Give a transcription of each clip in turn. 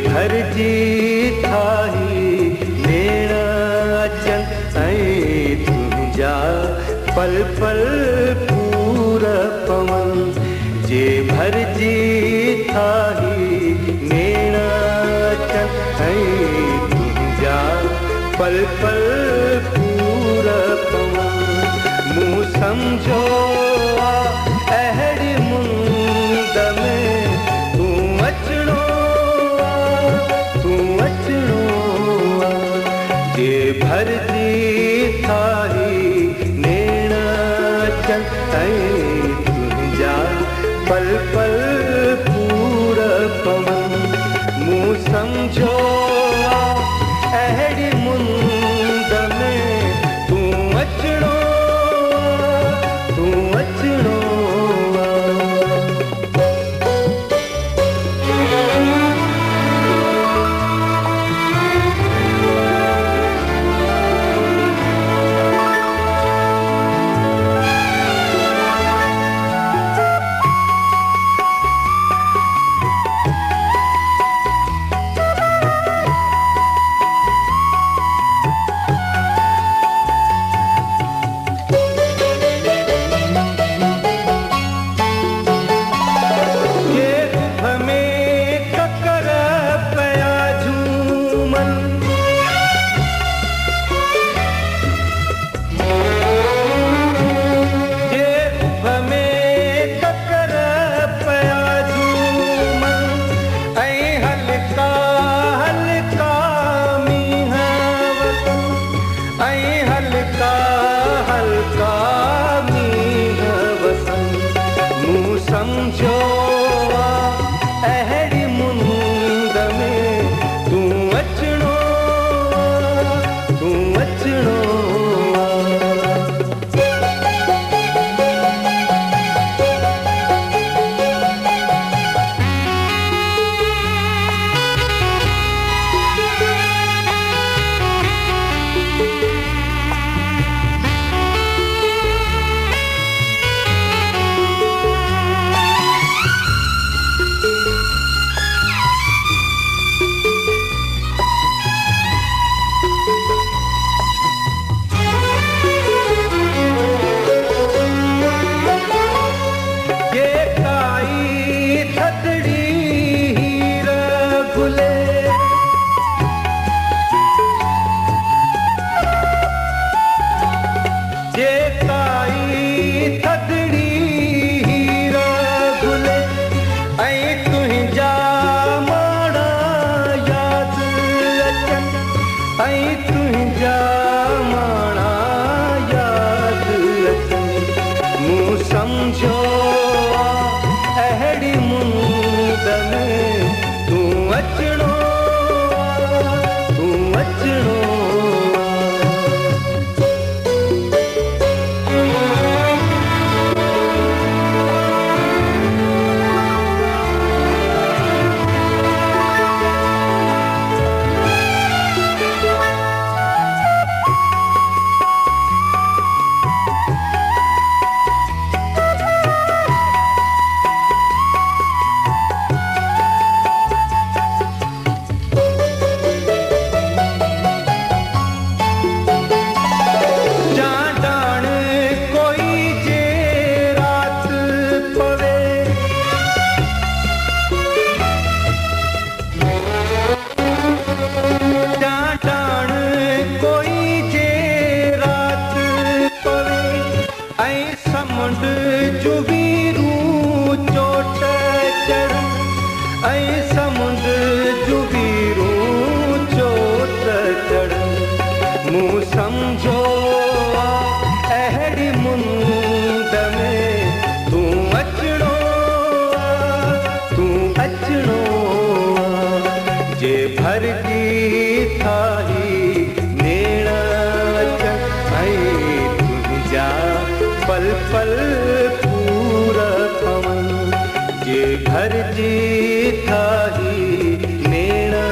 भर जी थाही नेणा अचन ऐं तुंहिंजा पल पल पूरा पवन जे भर जी थाही नेणा अचन ऐं तुंहिंजा पल पल पूरा पवन मूं सम्झो अहिड़ी मुंद में तूं अचणो जे भर जी थाही नेणा अचन ऐं तुंहिंजा पल पल पूरा पवन मूं सम्झो अहिड़ी मुंद में तूं अचणो समझो अहिड़ी मुंद में तूं अचणो समझो पल पल पूरा पवन जे घर जी थाही नेणा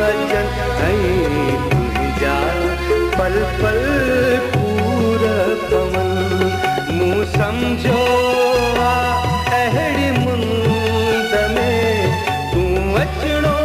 अचन ऐं तुंहिंजा पल पल पूरा पवन मूं सम्झो अहिड़ी मुंद में तूं अचणो